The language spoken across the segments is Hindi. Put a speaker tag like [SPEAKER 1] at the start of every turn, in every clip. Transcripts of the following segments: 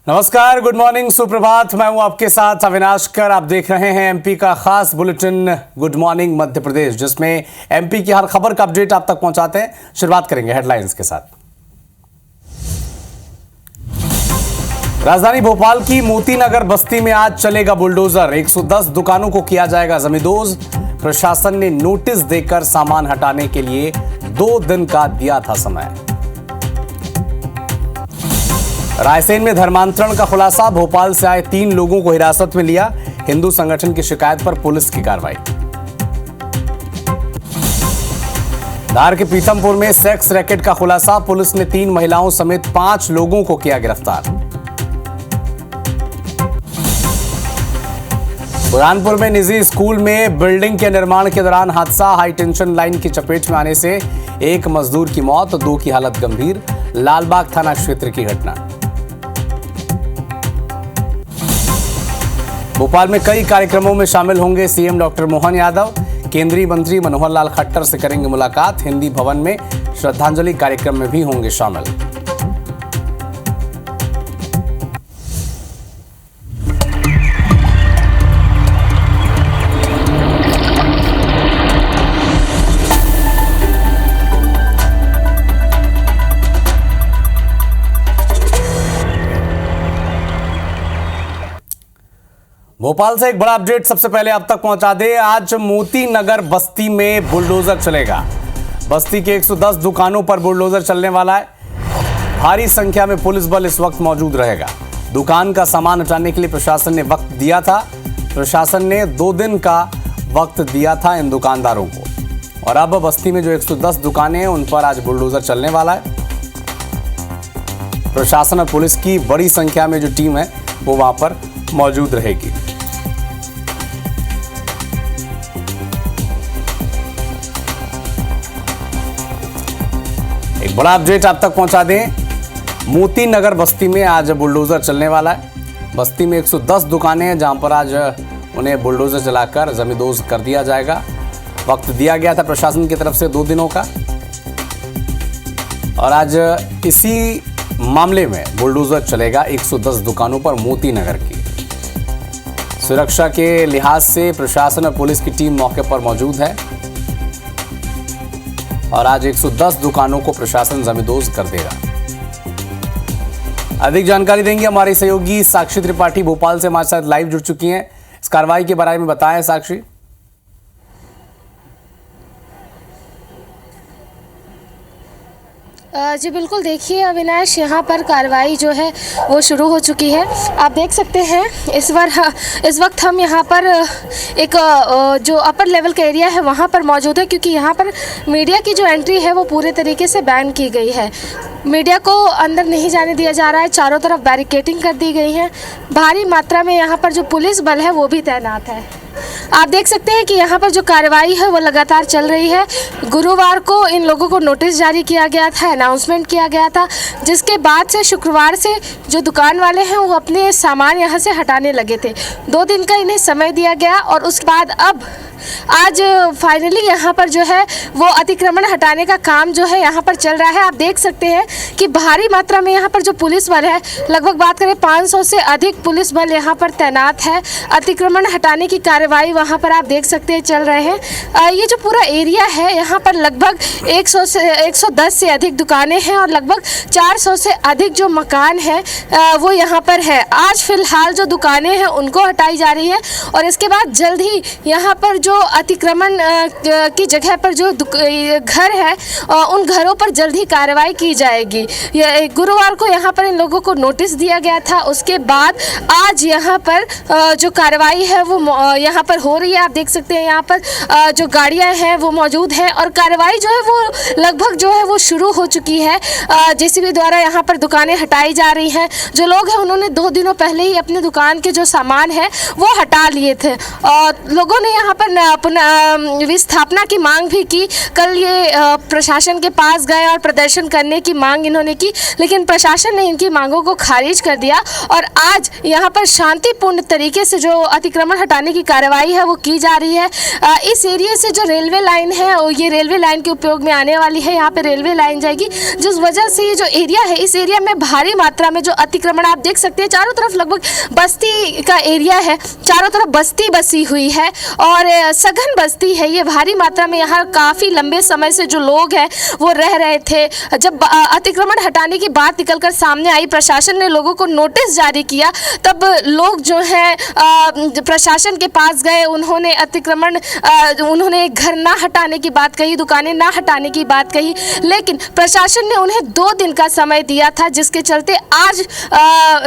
[SPEAKER 1] नमस्कार, गुड मॉर्निंग, सुप्रभात। मैं हूं आपके साथ अविनाश कर। आप देख रहे हैं एमपी का खास bulletin good morning Madhya Pradesh, जिसमें एमपी की हर खबर का अपडेट आप तक पहुंचाते हैं। शुरुआत करेंगे हेडलाइंस के साथ। राजधानी भोपाल की मोती नगर बस्ती में आज चलेगा बुलडोजर। 110 दुकानों को किया जाएगा जमींदोज। प्रशासन ने नोटिस देकर सामान हटाने के लिए 2 दिन का दिया था समय। रायसेन में धर्मांतरण का खुलासा। भोपाल से आए 3 लोगों को हिरासत में लिया। हिंदू संगठन की शिकायत पर पुलिस की कार्रवाई। धार के पीथमपुर में सेक्स रैकेट का खुलासा। पुलिस ने 3 महिलाओं समेत 5 लोगों को किया गिरफ्तार। बुरहानपुर में निजी स्कूल में बिल्डिंग के निर्माण के दौरान हादसा। हाई टेंशन लाइन की चपेट में आने से 1 मजदूर की मौत, 2 की हालत गंभीर। लालबाग थाना क्षेत्र की घटना। भोपाल में कई कार्यक्रमों में शामिल होंगे सीएम डॉक्टर मोहन यादव। केंद्रीय मंत्री मनोहर लाल खट्टर से करेंगे मुलाकात। हिंदी भवन में श्रद्धांजलि कार्यक्रम में भी होंगे शामिल। भोपाल से एक बड़ा अपडेट सबसे पहले आप तक पहुंचा दे। आज मोती नगर बस्ती में बुलडोजर चलेगा। बस्ती के 110 दुकानों पर बुलडोजर चलने वाला है। भारी संख्या में पुलिस बल इस वक्त मौजूद रहेगा। दुकान का सामान हटाने के लिए प्रशासन ने वक्त दिया था। प्रशासन ने 2 दिन का वक्त दिया था इन दुकानदारों को। और अब बस्ती में जो 110 दुकानें हैं उन पर आज बुलडोजर चलने वाला है। प्रशासन और पुलिस की बड़ी संख्या में जो टीम है वो वहां पर मौजूद रहेगी। एक बड़ा अपडेट आप तक पहुंचा दें। मोती नगर बस्ती में आज बुलडोजर चलने वाला है। बस्ती में 110 दुकानें हैं जहां पर आज उन्हें बुलडोजर चलाकर जमींदोज कर दिया जाएगा। वक्त दिया गया था प्रशासन की तरफ से 2 दिनों का। और आज इसी मामले में बुलडोजर चलेगा 110 दुकानों पर मोती नगर की। सुरक्षा के लिहाज से प्रशासन और पुलिस की टीम मौके पर मौजूद है। और आज 110 दुकानों को प्रशासन जमींदोज कर देगा। अधिक जानकारी देंगे हमारी सहयोगी साक्षी त्रिपाठी, भोपाल से हमारे साथ लाइव जुड़ चुकी हैं। इस कार्रवाई के बारे में बताएं साक्षी।
[SPEAKER 2] जी बिल्कुल, देखिए अविनाश, यहाँ पर कार्रवाई जो है वो शुरू हो चुकी है। आप देख सकते हैं इस वक्त हम यहाँ पर एक जो अपर लेवल का एरिया है वहाँ पर मौजूद है, क्योंकि यहाँ पर मीडिया की जो एंट्री है वो पूरे तरीके से बैन की गई है। मीडिया को अंदर नहीं जाने दिया जा रहा है। चारों तरफ बैरिकेडिंग कर दी गई है। भारी मात्रा में यहाँ पर जो पुलिस बल है वो भी तैनात है। आप देख सकते हैं कि यहाँ पर जो कार्रवाई है वो लगातार चल रही है। गुरुवार को इन लोगों को नोटिस जारी किया गया था, अनाउंसमेंट किया गया था, जिसके बाद से शुक्रवार से जो दुकान वाले हैं वो अपने सामान यहाँ से हटाने लगे थे। 2 दिन का इन्हें समय दिया गया और उसके बाद अब आज फाइनली यहाँ पर जो है वो अतिक्रमण हटाने का काम जो है यहाँ पर चल रहा है। आप देख सकते हैं कि भारी मात्रा में यहाँ पर जो पुलिस बल है, लगभग बात करें 500 से अधिक पुलिस बल यहाँ पर तैनात है। अतिक्रमण हटाने की कार्रवाई वहाँ पर आप देख सकते हैं चल रहे हैं। ये जो पूरा एरिया है यहाँ पर लगभग 110 से अधिक दुकानें हैं और लगभग 400 से अधिक जो मकान है वो यहाँ पर है। आज फिलहाल जो दुकानें हैं उनको हटाई जा रही है और इसके बाद जल्द ही यहाँ पर जो अतिक्रमण की जगह पर जो घर है उन घरों पर जल्द ही कार्रवाई की जाएगी। गुरुवार को यहाँ पर इन लोगों को नोटिस दिया गया था। उसके बाद आज यहाँ पर जो कार्रवाई है वो यहाँ पर हो रही है। आप देख सकते हैं यहाँ पर जो गाड़ियाँ हैं वो मौजूद हैं और कार्रवाई जो है वो लगभग जो है वो शुरू हो चुकी है। जेसीबी द्वारा यहाँ पर दुकानें हटाई जा रही हैं। जो लोग हैं उन्होंने 2 दिनों पहले ही अपने दुकान के जो सामान है वो हटा लिए थे और लोगों ने यहाँ पर विस्थापना की मांग भी की। कल ये प्रशासन के पास गए और प्रदर्शन करने की मांग इन्होंने की, लेकिन प्रशासन ने इनकी मांगों को खारिज कर दिया और आज यहाँ पर शांतिपूर्ण तरीके से जो अतिक्रमण हटाने की कार्रवाई है वो की जा रही है। इस एरिया से जो रेलवे लाइन है ये रेलवे लाइन के उपयोग में आने वाली है। यहाँ पे रेलवे लाइन जाएगी, जिस वजह से ये जो एरिया है इस एरिया में भारी मात्रा में जो अतिक्रमण आप देख सकते हैं, चारों तरफ लगभग बस्ती का एरिया है, चारों तरफ बस्ती बसी हुई है और सघन बस्ती है। ये भारी मात्रा में यहाँ काफ़ी लंबे समय से जो लोग हैं वो रह रहे थे। जब अतिक्रमण हटाने की बात निकलकर सामने आई, प्रशासन ने लोगों को नोटिस जारी किया, तब लोग जो है प्रशासन के पास गए। उन्होंने उन्होंने घर ना हटाने की बात कही, दुकानें ना हटाने की बात कही, लेकिन प्रशासन ने उन्हें 2 दिन का समय दिया था, जिसके चलते आज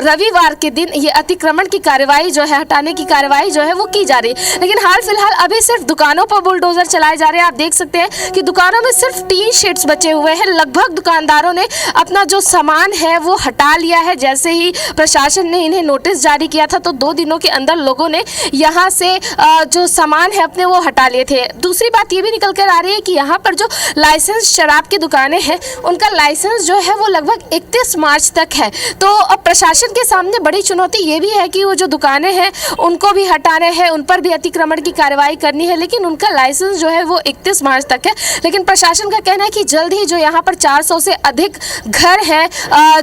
[SPEAKER 2] रविवार के दिन ये अतिक्रमण की कार्रवाई जो है, हटाने की कार्रवाई जो है वो की जा रही है। लेकिन हाल फिलहाल अभी सिर्फ दुकानों पर बुलडोजर चलाए जा रहे हैं। आप देख सकते हैं कि दुकानों में सिर्फ टीन शीट्स बचे हुए हैं। लगभग दुकानदारों ने अपना जो सामान है वो हटा लिया है। जैसे ही प्रशासन ने इन्हें नोटिस जारी किया था तो 2 दिनों के अंदर लोगों ने यहाँ से जो सामान है अपने वो हटा लिए थे। दूसरी बात ये भी निकल कर आ रही है कि यहाँ पर जो लाइसेंस शराब की दुकानें हैं उनका लाइसेंस जो है वो लगभग 31 मार्च तक है। तो अब प्रशासन के सामने बड़ी चुनौती ये भी है कि वो जो दुकानें हैं उनको भी हटाने हैं, उन पर भी अतिक्रमण की कार्रवाई करनी है, लेकिन उनका लाइसेंस जो है वो 31 मार्च तक है। लेकिन प्रशासन का कहना है कि जल्द ही जो यहाँ पर 400 से अधिक घर हैं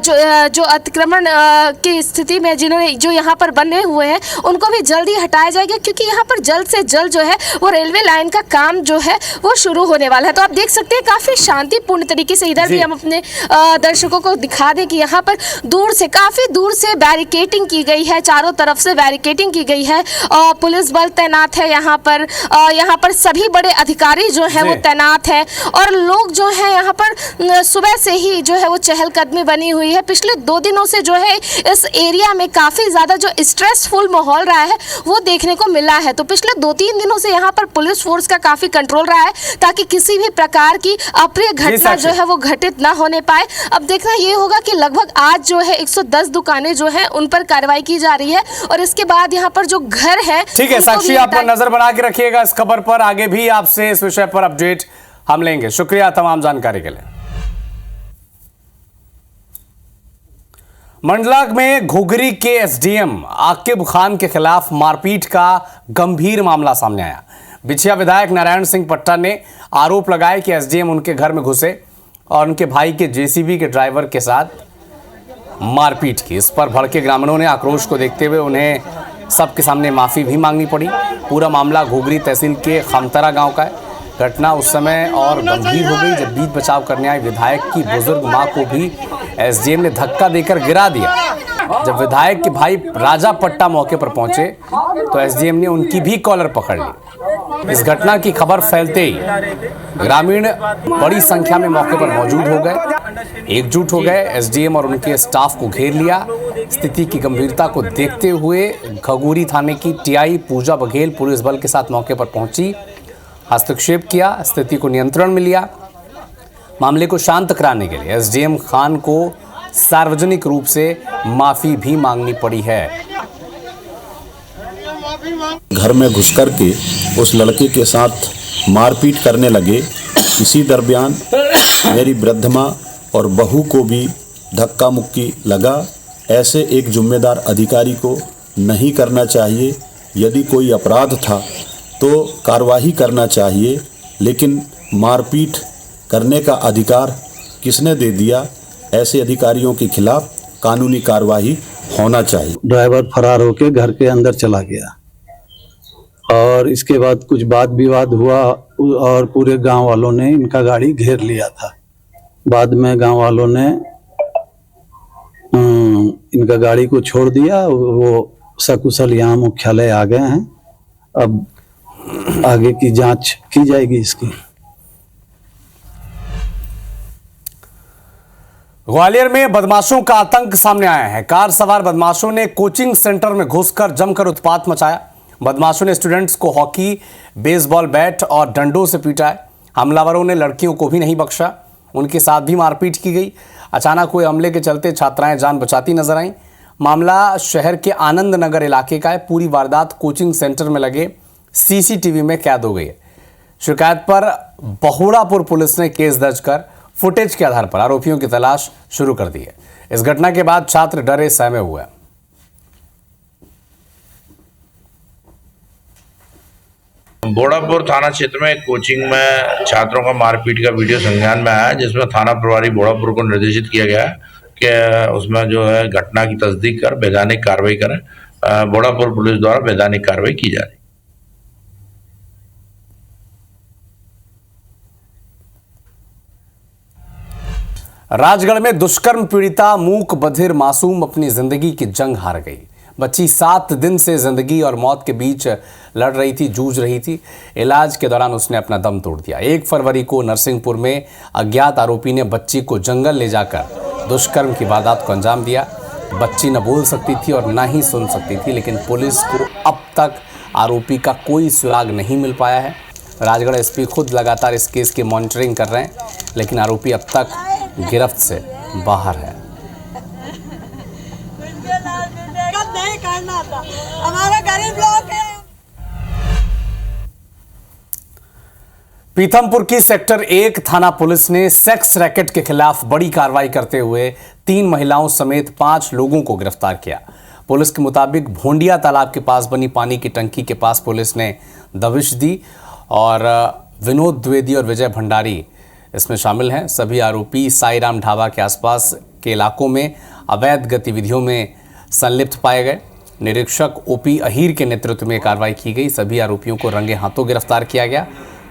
[SPEAKER 2] जो अतिक्रमण की स्थिति में जो यहाँ पर बने हुए हैं उनको भी जल्द ही हटाया जाएगा, क्योंकि यहाँ पर जल्द से जल्द जो है वो रेलवे लाइन का काम जो है वो शुरू होने वाला है। तो आप देख सकते हैं काफ़ी शांतिपूर्ण तरीके से, इधर भी हम अपने दर्शकों को दिखा दें कि यहाँ पर काफ़ी दूर से बैरिकेटिंग की गई है, चारों तरफ से बैरिकेटिंग की गई है और पुलिस बल तैनात है यहाँ पर सभी बड़े अधिकारी जो है वो तैनात है और लोग जो है यहाँ पर सुबह से ही जो है वो चहलकदमी बनी हुई है। पिछले 2 दिनों से जो है इस एरिया में काफ़ी ज़्यादा जो स्ट्रेसफुल माहौल रहा है वो देखने को मिला है। तो पिछले 2-3 दिनों से यहाँ पर पुलिस फोर्स का काफ़ी कंट्रोल रहा है ताकि किसी भी प्रकार की अप्रिय घटना जो है वो घटित ना होने पाए। अब देखना ये होगा कि लगभग आज जो है 110 दुकानें जो है उन पर कार्रवाई की जा रही है और इसके बाद यहाँ पर जो घर है।
[SPEAKER 1] ठीक है साक्षी, आप नजर बना के रखिएगा इस खबर पर, आगे भी आपसे इस विषय पर अपडेट हम लेंगे। शुक्रिया तमाम जानकारी के लिए। मंडला में घुघरी के एसडीएम आकिब खान के खिलाफ मारपीट का गंभीर मामला सामने आया। बिछिया विधायक नारायण सिंह पट्टा ने आरोप लगाया कि एसडीएम उनके घर में घुसे और उनके भाई के जेसीबी के ड्राइवर के साथ मारपीट की। इस पर भड़के ग्रामीणों ने आक्रोश को देखते हुए उन्हें सबके सामने माफी भी मांगनी पड़ी। पूरा मामला घुघरी तहसील के खमतरा गांव का है। घटना उस समय और गंभीर हो गई जब बीच बचाव करने आए विधायक की बुजुर्ग मां को भी एसडीएम ने धक्का देकर गिरा दिया। जब विधायक के भाई राजा पट्टा मौके पर पहुंचे तो एसडीएम ने उनकी भी कॉलर पकड़ ली। इस घटना की खबर फैलते ही ग्रामीण बड़ी संख्या में मौके पर मौजूद हो गए, एकजुट हो गए। एसडीएम और उनके स्टाफ को घेर लिया। स्थिति की गंभीरता को देखते हुए घुघरी थाने की टीआई पूजा बघेल पुलिस बल के साथ मौके पर पहुंची, हस्तक्षेप किया, स्थिति को नियंत्रण में लिया। मामले को शांत कराने के लिए एसडीएम खान को सार्वजनिक रूप से माफी भी मांगनी पड़ी है।
[SPEAKER 3] घर में घुसकर के उस लड़के के साथ मारपीट करने लगे। इसी दरमियान मेरी वृद्ध मां और बहू को भी धक्का मुक्की लगा। ऐसे एक जिम्मेदार अधिकारी को नहीं करना चाहिए। यदि कोई अपराध था तो कार्रवाई करना चाहिए, लेकिन मारपीट करने का अधिकार किसने दे दिया? ऐसे अधिकारियों के खिलाफ कानूनी कार्रवाई होना चाहिए।
[SPEAKER 4] ड्राइवर फरार होकर घर के अंदर चला गया और इसके बाद कुछ वाद विवाद हुआ और पूरे गांव वालों ने इनका गाड़ी घेर लिया था। बाद में गांव वालों ने इनका गाड़ी को छोड़ दिया। वो सकुशल यहाँ मुख्यालय आ गए हैं। अब आगे की जांच की जाएगी इसकी।
[SPEAKER 1] ग्वालियर में बदमाशों का आतंक सामने आया है। कार सवार बदमाशों ने कोचिंग सेंटर में घुसकर जमकर उत्पात मचाया। बदमाशों ने स्टूडेंट्स को हॉकी, बेसबॉल बैट और डंडों से पीटा है। हमलावरों ने लड़कियों को भी नहीं बख्शा, उनके साथ भी मारपीट की गई। अचानक हुए हमले के चलते छात्राएं जान बचाती नजर आईं। मामला शहर के आनंद नगर इलाके का है। पूरी वारदात कोचिंग सेंटर में लगे सीसीटीवी में कैद हो गई है। शिकायत पर बहुड़ापुर पुलिस ने केस दर्ज कर फुटेज के आधार पर आरोपियों की तलाश शुरू कर दी है। इस घटना के बाद छात्र डरे सहमे हुए हैं।
[SPEAKER 5] बोड़ापुर थाना क्षेत्र में एक कोचिंग में छात्रों का मारपीट का वीडियो संज्ञान में आया, जिसमें थाना प्रभारी बोड़ापुर को निर्देशित किया गया है कि उसमें जो है घटना की तस्दीक कर वैधानिक कार्रवाई करें। बोड़ापुर पुलिस द्वारा वैधानिक कार्रवाई की जा रही है।
[SPEAKER 1] राजगढ़ में दुष्कर्म पीड़िता मूक बधिर मासूम अपनी जिंदगी की जंग हार गई। बच्ची 7 दिन से जिंदगी और मौत के बीच लड़ रही थी, जूझ रही थी। इलाज के दौरान उसने अपना दम तोड़ दिया। 1 फरवरी को नरसिंहपुर में अज्ञात आरोपी ने बच्ची को जंगल ले जाकर दुष्कर्म की वारदात को अंजाम दिया। बच्ची न बोल सकती थी और न ही सुन सकती थी, लेकिन पुलिस को अब तक आरोपी का कोई सुराग नहीं मिल पाया है। राजगढ़ एसपी खुद लगातार इस केस की मॉनिटरिंग कर रहे हैं, लेकिन आरोपी अब तक गिरफ्त से बाहर है।
[SPEAKER 6] नहीं करना था, हमारा गरीब लोग है।
[SPEAKER 1] पीथमपुर की सेक्टर 1 थाना पुलिस ने सेक्स रैकेट के खिलाफ बड़ी कार्रवाई करते हुए 3 महिलाओं समेत 5 लोगों को गिरफ्तार किया। पुलिस के मुताबिक भोंडिया तालाब के पास बनी पानी की टंकी के पास पुलिस ने दबिश दी और विनोद द्विवेदी और विजय भंडारी इसमें शामिल हैं। सभी आरोपी साईराम ढाबा के आसपास के इलाकों में अवैध गतिविधियों में संलिप्त पाए गए। निरीक्षक ओपी अहीर के नेतृत्व में कार्रवाई की गई। सभी आरोपियों को रंगे हाथों गिरफ्तार किया गया।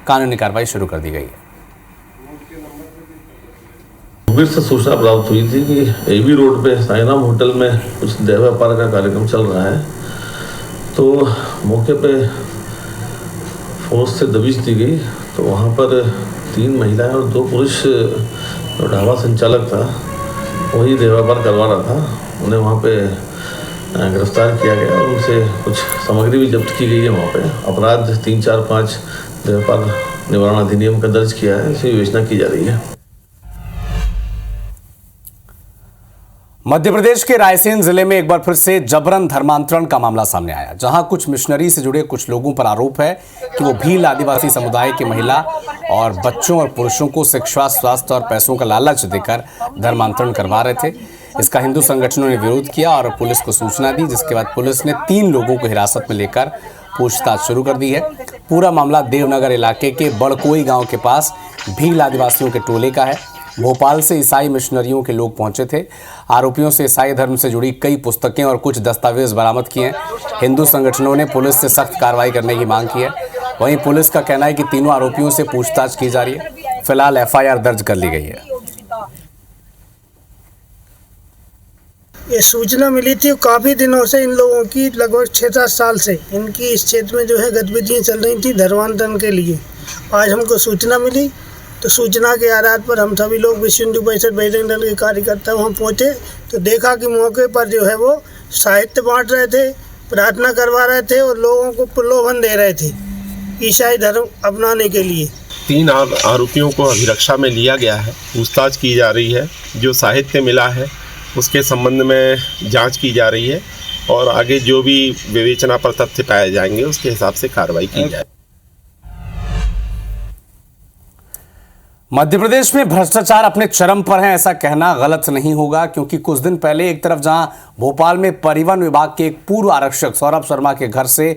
[SPEAKER 1] कानूनी कार्रवाई शुरू कर दी गई है।
[SPEAKER 7] मुखबिर से सूचना प्राप्त हुई थी कि एबी रोड पे साईराम होटल में कुछ देह व्यापार का कार्यक्रम चल रहा है, तो मौके पे फोर्स से दबिश दी गई। तो वहाँ पर 3 महिलाएं और 2 पुरुष, जो ढाबा संचालक था वही देह व्यापार करवा रहा था, उन्हें वहाँ पे गिरफ्तार किया गया और उनसे कुछ सामग्री भी जब्त की गई है। वहाँ पे अपराध 3, 4, 5 देह व्यापार निवारण अधिनियम का दर्ज किया है, इसकी विवेचना की जा रही है।
[SPEAKER 1] मध्य प्रदेश के रायसेन जिले में एक बार फिर से जबरन धर्मांतरण का मामला सामने आया, जहां कुछ मिशनरी से जुड़े कुछ लोगों पर आरोप है कि वो भील आदिवासी समुदाय की महिला और बच्चों और पुरुषों को शिक्षा, स्वास्थ्य और पैसों का लालच देकर धर्मांतरण करवा रहे थे। इसका हिंदू संगठनों ने विरोध किया और पुलिस को सूचना दी, जिसके बाद पुलिस ने 3 लोगों को हिरासत में लेकर पूछताछ शुरू कर दी है। पूरा मामला देवनगर इलाके के बड़कोई गाँव के पास भील आदिवासियों के टोले का है। भोपाल से ईसाई मिशनरियों के लोग पहुंचे थे। आरोपियों से ईसाई धर्म से जुड़ी कई पुस्तकें और कुछ दस्तावेज बरामद किए हैं। हिंदू संगठनों ने पुलिस से सख्त कार्रवाई करने की मांग की है। वहीं पुलिस का कहना है कि तीनों आरोपियों से पूछताछ की जा रही है। फिलहाल एफआईआर दर्ज कर ली गई है।
[SPEAKER 8] ये सूचना मिली थी काफ़ी दिनों से, इन लोगों की लगभग 6-7 साल से इनकी इस क्षेत्र में जो है गतिविधियाँ चल रही थी धर्मांतरण के लिए। आज हमको सूचना मिली, तो सूचना के आधार पर हम सभी लोग विश्व हिंदू परिषद बजरंग दल के कार्यकर्ता वहाँ पहुँचे, तो देखा कि मौके पर जो है वो साहित्य बांट रहे थे, प्रार्थना करवा रहे थे और लोगों को प्रलोभन दे रहे थे ईसाई धर्म अपनाने के लिए।
[SPEAKER 9] 3 आरोपियों को अभिरक्षा में लिया गया है। पूछताछ की जा रही है। जो साहित्य मिला है उसके संबंध में जांच की जा रही है और आगे जो भी विवेचना पर तथ्य पाए जाएंगे उसके हिसाब से कार्रवाई की जाए।
[SPEAKER 1] मध्य प्रदेश में भ्रष्टाचार अपने चरम पर है, ऐसा कहना गलत नहीं होगा, क्योंकि कुछ दिन पहले एक तरफ जहां भोपाल में परिवहन विभाग के एक पूर्व आरक्षक सौरभ शर्मा के घर से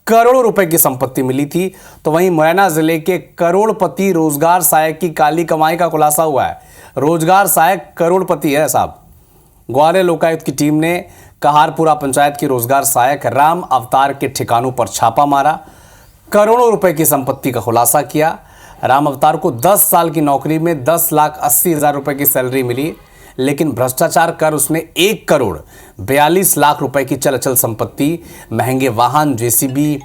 [SPEAKER 1] करोड़ों रुपए की संपत्ति मिली थी, तो वहीं मुरैना जिले के करोड़पति रोजगार सहायक की काली कमाई का खुलासा हुआ है। रोजगार सहायक करोड़पति है साहब। ग्वालियर लोकायुक्त की टीम ने कहारपुरा पंचायत के रोजगार सहायक राम अवतार के ठिकानों पर छापा मारा, करोड़ों रुपए की संपत्ति का खुलासा किया। राम अवतार को 10 साल की नौकरी में 10,80,000 रुपए की सैलरी मिली, लेकिन भ्रष्टाचार कर उसने 1,42,00,000 रुपए की चल अचल संपत्ति, महंगे वाहन, जेसीबी,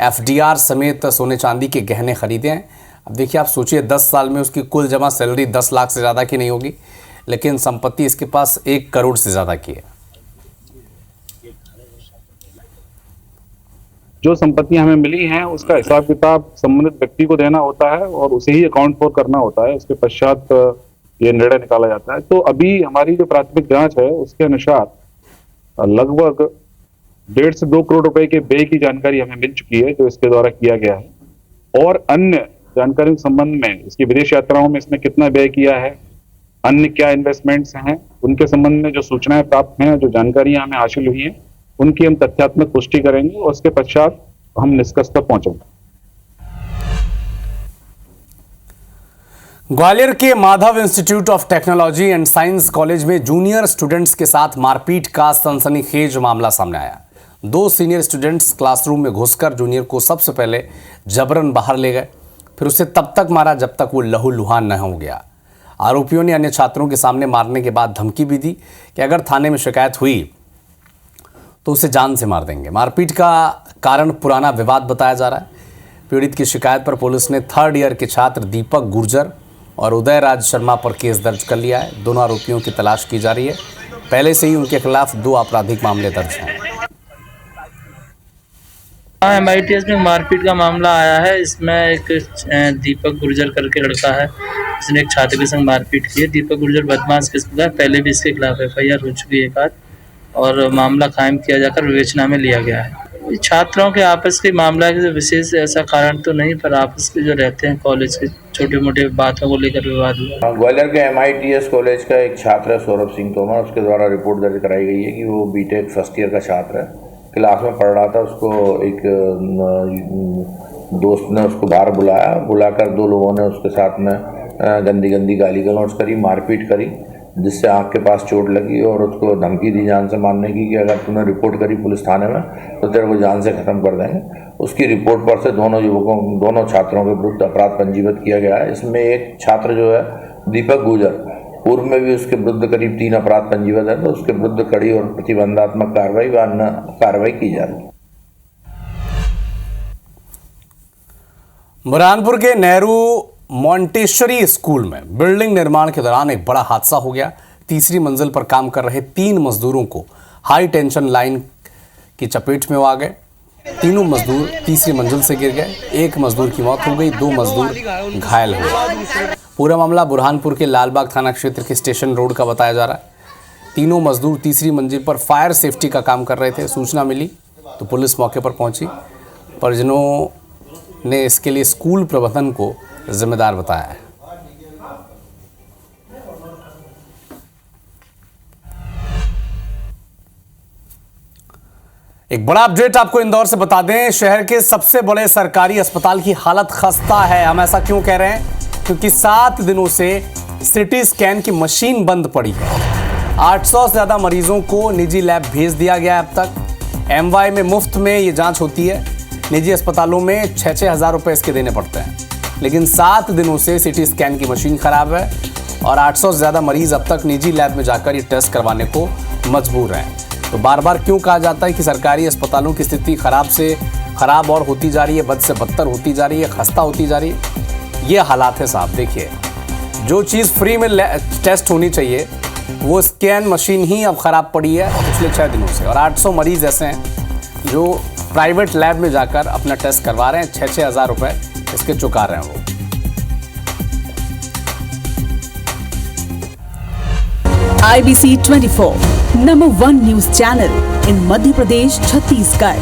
[SPEAKER 1] एफडीआर समेत सोने चांदी के गहने खरीदे हैं। अब देखिए, आप सोचिए 10 साल में उसकी कुल जमा सैलरी 10 लाख से ज़्यादा की नहीं होगी, लेकिन संपत्ति इसके पास 1 करोड़ से ज़्यादा की है।
[SPEAKER 10] जो संपत्ति हमें मिली है उसका हिसाब किताब संबंधित व्यक्ति को देना होता है और उसे ही अकाउंट फॉर करना होता है। उसके पश्चात ये निर्णय निकाला जाता है। तो अभी हमारी जो प्राथमिक जांच है उसके अनुसार लगभग 1.5 से 2 करोड़ रुपए के व्यय की जानकारी हमें मिल चुकी है जो इसके द्वारा किया गया है। और अन्य जानकारी के संबंध में इसकी विदेश यात्राओं में इसने कितना व्यय किया है, अन्य क्या इन्वेस्टमेंट्स हैं, उनके संबंध में जो सूचनाएं प्राप्त हैं, जो जानकारियां हमें हासिल हुई हैं, उनकी हम तथ्यात्मक पुष्टि करेंगे और उसके पश्चात हम निष्कर्ष तक पहुंचेंगे।
[SPEAKER 1] ग्वालियर के Madhav institute of technology and science college में जूनियर स्टूडेंट्स के साथ मारपीट का सनसनीखेज मामला सामने आया। 2 सीनियर स्टूडेंट्स क्लासरूम में घुसकर जूनियर को सबसे पहले जबरन बाहर ले गए, फिर उसे तब तक मारा जब तक वो लहूलुहान न हो गया। आरोपियों ने अन्य छात्रों के सामने मारने के बाद धमकी भी दी कि अगर थाने में शिकायत हुई तो उसे जान से मार देंगे। मारपीट का कारण पुराना विवाद बताया जा रहा है। पीड़ित की शिकायत पर पुलिस ने 3rd ईयर के छात्र दीपक गुर्जर और उदय राज शर्मा पर केस दर्ज कर लिया है। दोनों आरोपियों की तलाश की जा रही है। पहले से ही उनके खिलाफ 2 आपराधिक मामले दर्ज हैं।
[SPEAKER 11] MITS में मारपीट का मामला आया है। इसमें एक दीपक गुर्जर करके लड़का है, इसने एक छात्र के संग मारपीट की है। दीपक गुर्जर बदमाश किस्म का, पहले भी इसके खिलाफ FIR हो चुकी है एक आध, और मामला कायम किया जाकर विवेचना में लिया गया है। छात्रों के आपस के मामला के विशेष ऐसा कारण तो नहीं, पर आपस के जो रहते हैं कॉलेज के छोटे मोटे बातों को लेकर विवाद हुआ।
[SPEAKER 5] ग्वालियर के MITS कॉलेज का एक छात्र है सौरभ सिंह तोमर, उसके द्वारा रिपोर्ट दर्ज कराई गई है कि वो BTech फर्स्ट ईयर का छात्र है, क्लास में पढ़ रहा था। उसको एक दोस्त ने उसको बाहर बुलाकर 2 लोगों ने उसके साथ में गंदी गाली गलौज करी, मारपीट करी, जिससे आँख के पास चोट लगी और उसको धमकी दी जान से मारने की कि अगर तूने रिपोर्ट करी पुलिस थाने में तो तेरे को जान से ख़त्म कर देंगे। उसकी रिपोर्ट पर से दोनों छात्रों के विरुद्ध अपराध पंजीबद्ध किया गया है। इसमें एक छात्र जो है दीपक गुर्जर, पूर्व में भी उसके विरुद्ध करीब 3 अपराध पंजीबद्ध है, तो उसके विरुद्ध कड़ी और प्रतिबंधात्मक कार्रवाई व अन्य कार्रवाई की जा रही है।
[SPEAKER 1] बुरहानपुर के नेहरू मॉन्टेसरी स्कूल में बिल्डिंग निर्माण के दौरान एक बड़ा हादसा हो गया। 3री मंजिल पर काम कर रहे 3 मजदूरों को हाई टेंशन लाइन की चपेट में वो आ गए। तीनों मजदूर 3री मंजिल से गिर गए। 1 मजदूर की मौत हो गई, 2 मजदूर घायल हुए। पूरा मामला बुरहानपुर के लालबाग थाना क्षेत्र के स्टेशन रोड का बताया जा रहा है। तीनों मजदूर 3री मंजिल पर फायर सेफ्टी का काम कर रहे थे। सूचना मिली तो पुलिस मौके पर पहुंची। परिजनों ने इसके लिए स्कूल प्रबंधन को जिम्मेदार बताया है। एक बड़ा अपडेट आपको इंदौर से बता दें। शहर के सबसे बड़े सरकारी अस्पताल की हालत खस्ता है। हम ऐसा क्यों कह रहे हैं? क्योंकि 7 दिनों से सिटी स्कैन की मशीन बंद पड़ी है। 800 से ज्यादा मरीजों को निजी लैब भेज दिया गया है। अब तक MY में मुफ्त में ये जांच होती है। निजी अस्पतालों में 6-6 हज़ार रुपए इसके देने पड़ते हैं। लेकिन 7 दिनों से सिटी स्कैन की मशीन खराब है और 800 से ज़्यादा मरीज अब तक निजी लैब में जाकर ये टेस्ट करवाने को मजबूर हैं। तो बार बार क्यों कहा जाता है कि सरकारी अस्पतालों की स्थिति खराब से खराब और होती जा रही है, बद से बदतर होती जा रही है, खस्ता होती जा रही है। ये हालात है साहब। देखिए, जो चीज़ फ्री में टेस्ट होनी चाहिए वो स्कैन मशीन ही अब ख़राब पड़ी है पिछले 6 दिनों से। और 800 मरीज़ ऐसे हैं जो प्राइवेट लैब में जाकर अपना टेस्ट करवा रहे हैं। 6-6 हज़ार रुपये इसके चुका रहे हैं वो।
[SPEAKER 12] IBC 24 number 1 news channel in Madhya Pradesh, Chhattisgarh.